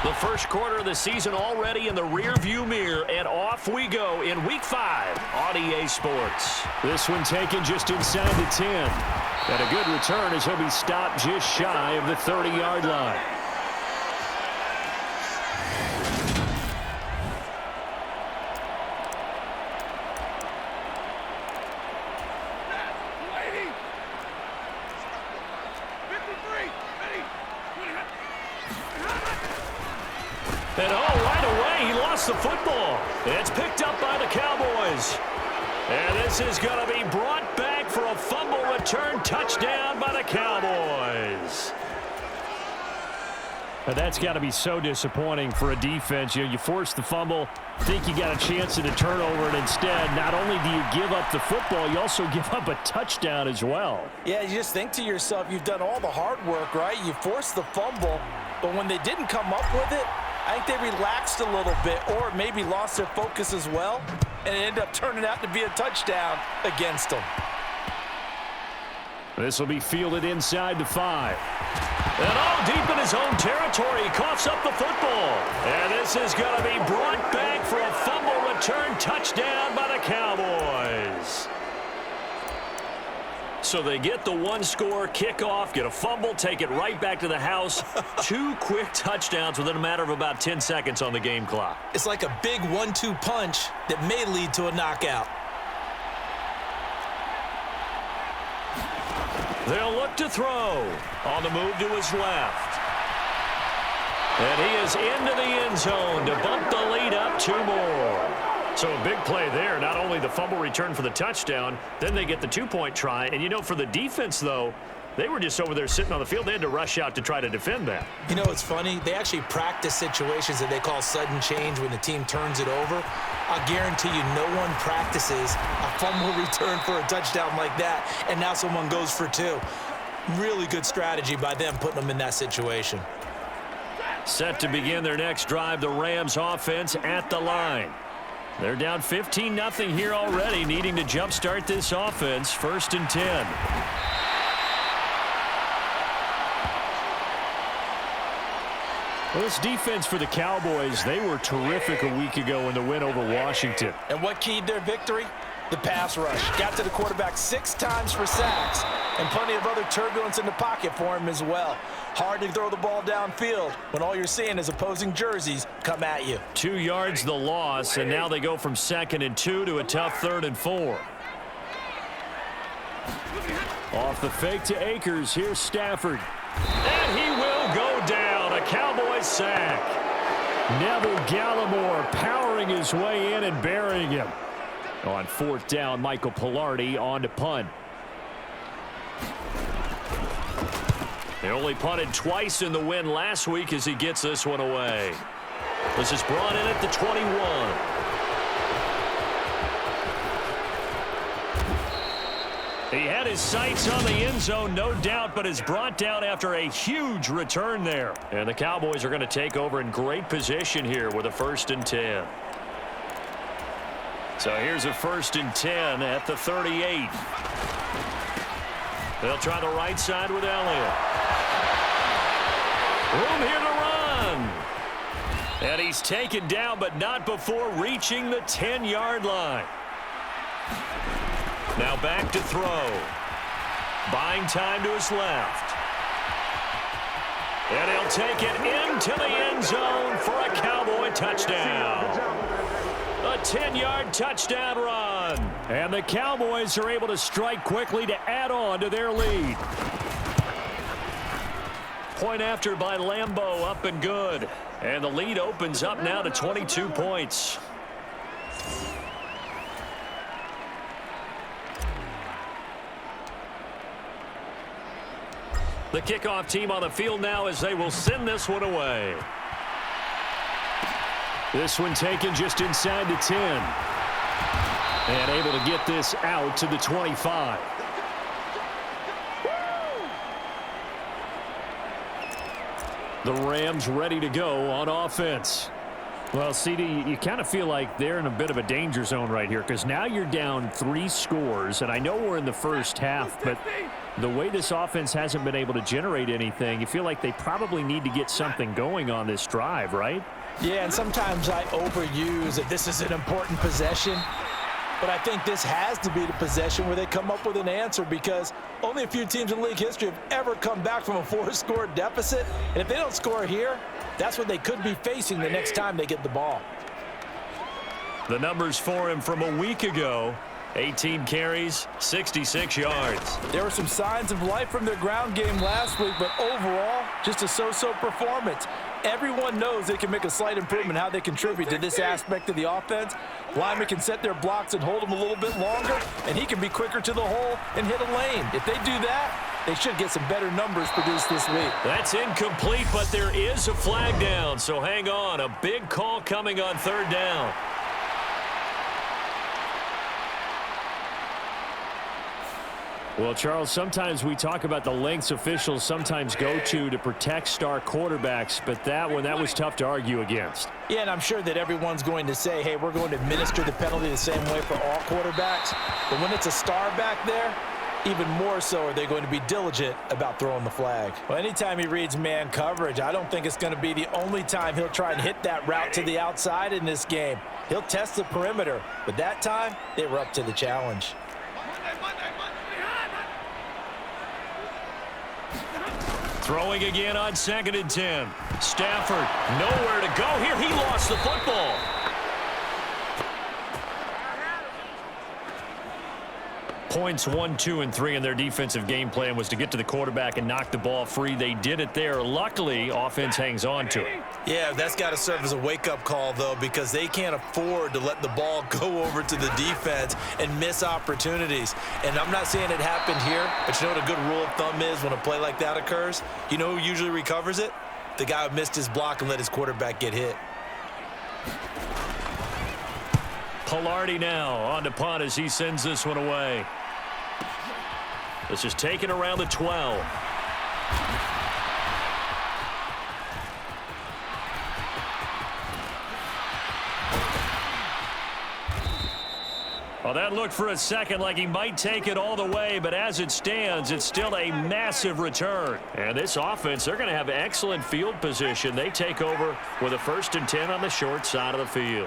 The first quarter of the season already in the rearview mirror, and off we go in Week 5 on EA Sports. This one taken just inside the 10. And a good return as he'll be stopped just shy of the 30-yard line. And right away, he lost the football. It's picked up by the Cowboys. And this is going to be brought back for a fumble return touchdown by the Cowboys. Now that's got to be so disappointing for a defense. You force the fumble, think you got a chance at a turnover, and instead, not only do you give up the football, you also give up a touchdown as well. Yeah, you just think to yourself, you've done all the hard work, right? You forced the fumble, but when they didn't come up with it, I think they relaxed a little bit or maybe lost their focus as well, and it ended up turning out to be a touchdown against them. This will be fielded inside the 5. And deep in his own territory, he coughs up the football. And this is going to be brought back for a fumble return touchdown by the Cowboys. So they get the one-score kickoff, get a fumble, take it right back to the house. 2 quick touchdowns within a matter of about 10 seconds on the game clock. It's like a big 1-2 punch that may lead to a knockout. They'll look to throw. On the move to his left. And he is into the end zone to bump the lead up 2 more. So a big play there. Not only the fumble return for the touchdown, then they get the 2-point try. And, for the defense, though, they were just over there sitting on the field. They had to rush out to try to defend that. It's funny. They actually practice situations that they call sudden change when the team turns it over. I'll guarantee you no one practices a fumble return for a touchdown like that, and now someone goes for 2. Really good strategy by them putting them in that situation. Set to begin their next drive, the Rams offense at the line. They're down 15-0 here already, needing to jumpstart this offense. 1st and 10. Well, this defense for the Cowboys, they were terrific a week ago in the win over Washington. And what keyed their victory? The pass rush. Got to the quarterback 6 times for sacks, and plenty of other turbulence in the pocket for him as well. Hard to throw the ball downfield when all you're seeing is opposing jerseys come at you. 2 yards the loss, and now they go from 2nd and 2 to a tough 3rd and 4. Off the fake to Akers, here's Stafford. And he will go down. A Cowboys sack. Neville Gallimore powering his way in and burying him. On 4th down, Michael Pilardi on to punt. They only punted twice in the win last week as he gets this one away. This is brought in at the 21. He had his sights on the end zone, no doubt, but is brought down after a huge return there. And the Cowboys are going to take over in great position here with a 1st and 10. So here's a 1st and 10 at the 38. They'll try the right side with Elliott. Room here to run. And he's taken down, but not before reaching the 10-yard line. Now back to throw. Buying time to his left. And he'll take it into the end zone for a Cowboy touchdown. A 10-yard touchdown run. And the Cowboys are able to strike quickly to add on to their lead. Point after by Lambeau, up and good. And the lead opens up now to 22 points. The kickoff team on the field now as they will send this one away. This one taken just inside the 10. And able to get this out to the 25. The Rams ready to go on offense. Well, CD, you kind of feel like they're in a bit of a danger zone right here because now you're down 3 scores, and I know we're in the first half, but the way this offense hasn't been able to generate anything, you feel like they probably need to get something going on this drive, right? Yeah, and sometimes I overuse that this is an important possession, but I think this has to be the possession where they come up with an answer because only a few teams in league history have ever come back from a 4-score deficit, and if they don't score here, that's what they could be facing the next time they get the ball. The numbers for him from a week ago: 18 carries, 66 yards. There were some signs of life from their ground game last week, but overall, just a so-so performance. Everyone knows they can make a slight improvement how they contribute to this aspect of the offense. Linemen can set their blocks and hold them a little bit longer, and he can be quicker to the hole and hit a lane. If they do that, they should get some better numbers produced this week. That's incomplete, but there is a flag down, so hang on. A big call coming on 3rd down. Well, Charles, sometimes we talk about the lengths officials sometimes go to protect star quarterbacks, but that one, that was tough to argue against. Yeah, and I'm sure that everyone's going to say, hey, we're going to administer the penalty the same way for all quarterbacks. But when it's a star back there, even more so are they going to be diligent about throwing the flag. Well, anytime he reads man coverage, I don't think it's going to be the only time he'll try and hit that route to the outside in this game. He'll test the perimeter, but that time, they were up to the challenge. Throwing again on 2nd and 10. Stafford, nowhere to go here. He lost the football. Points 1, 2, and 3 in their defensive game plan was to get to the quarterback and knock the ball free. They did it there. Luckily, offense hangs on to it. Yeah, that's got to serve as a wake-up call, though, because they can't afford to let the ball go over to the defense and miss opportunities. And I'm not saying it happened here, but you know what a good rule of thumb is when a play like that occurs? You know who usually recovers it? The guy who missed his block and let his quarterback get hit. Pilardi now on to punt as he sends this one away. This is taken around the 12. Well, that looked for a second like he might take it all the way, but as it stands, it's still a massive return. And this offense, they're going to have excellent field position. They take over with a 1st and 10 on the short side of the field.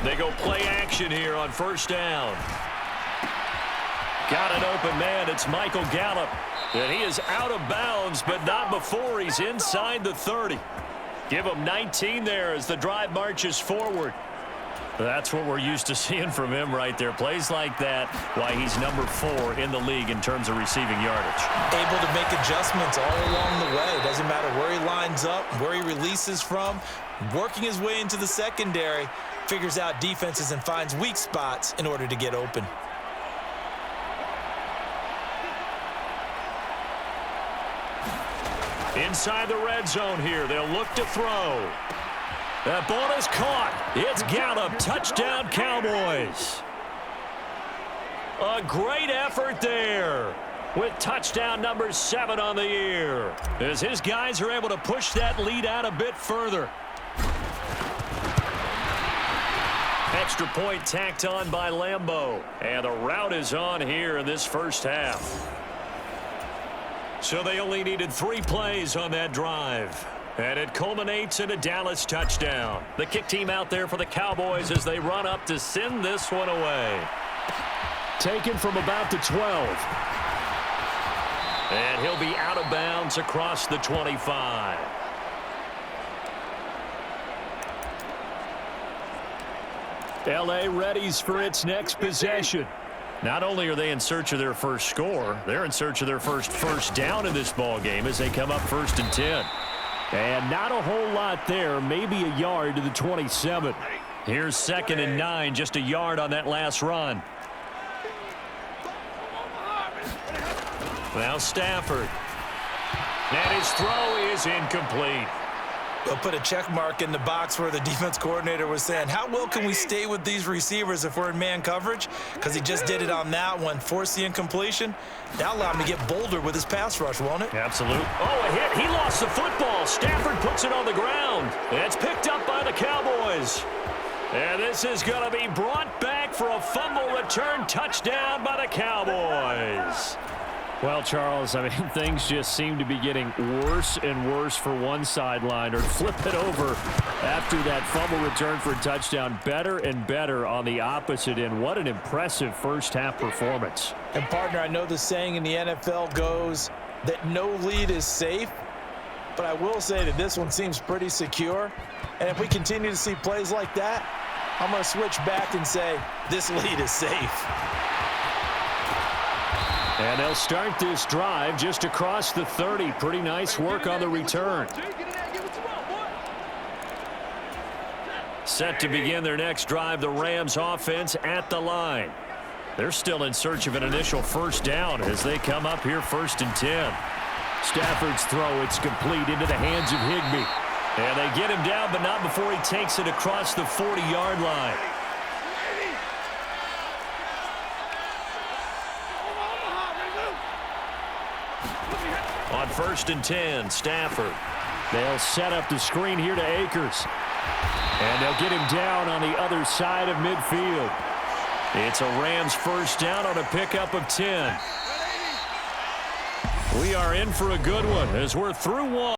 They go play action here on 1st down. Got an open man. It's Michael Gallup. And he is out of bounds, but not before he's inside the 30. Give him 19 there as the drive marches forward. That's what we're used to seeing from him right there. Plays like that, why he's number 4 in the league in terms of receiving yardage. Able to make adjustments all along the way. Doesn't matter where he lines up, where he releases from. Working his way into the secondary, figures out defenses and finds weak spots in order to get open. Inside the red zone here, they'll look to throw. That ball is caught. It's Gallup. Touchdown, Cowboys. A great effort there with touchdown number 7 on the year as his guys are able to push that lead out a bit further. Extra point tacked on by Lambeau. And the route is on here in this first half. So they only needed 3 plays on that drive. And it culminates in a Dallas touchdown. The kick team out there for the Cowboys as they run up to send this one away. Taken from about the 12. And he'll be out of bounds across the 25. L.A. readies for its next possession. Not only are they in search of their first score, they're in search of their first down in this ball game as they come up 1st and 10. And not a whole lot there, maybe a yard to the 27. Here's 2nd and 9, just a yard on that last run. Now Stafford. And his throw is incomplete. They'll put a check mark in the box where the defense coordinator was saying, how well can we stay with these receivers if we're in man coverage? Because he just did it on that one, forced the incompletion. That'll allow him to get bolder with his pass rush, won't it? Absolutely. Oh, a hit. He lost the football. Stafford puts it on the ground. It's picked up by the Cowboys. And this is going to be brought back for a fumble return touchdown by the Cowboys. Well, Charles, I mean, things just seem to be getting worse and worse for one sideline, or flip it over after that fumble return for a touchdown. Better and better on the opposite end. What an impressive first-half performance. And, partner, I know the saying in the NFL goes that no lead is safe, but I will say that this one seems pretty secure. And if we continue to see plays like that, I'm going to switch back and say this lead is safe. And they'll start this drive just across the 30. Pretty nice work on the return. Set to begin their next drive, the Rams offense at the line. They're still in search of an initial first down as they come up here 1st and 10. Stafford's throw, it's complete into the hands of Higbee. And they get him down, but not before he takes it across the 40-yard line. On 1st and 10, Stafford. They'll set up the screen here to Akers. And they'll get him down on the other side of midfield. It's a Rams first down on a pickup of 10. We are in for a good one as we're through one.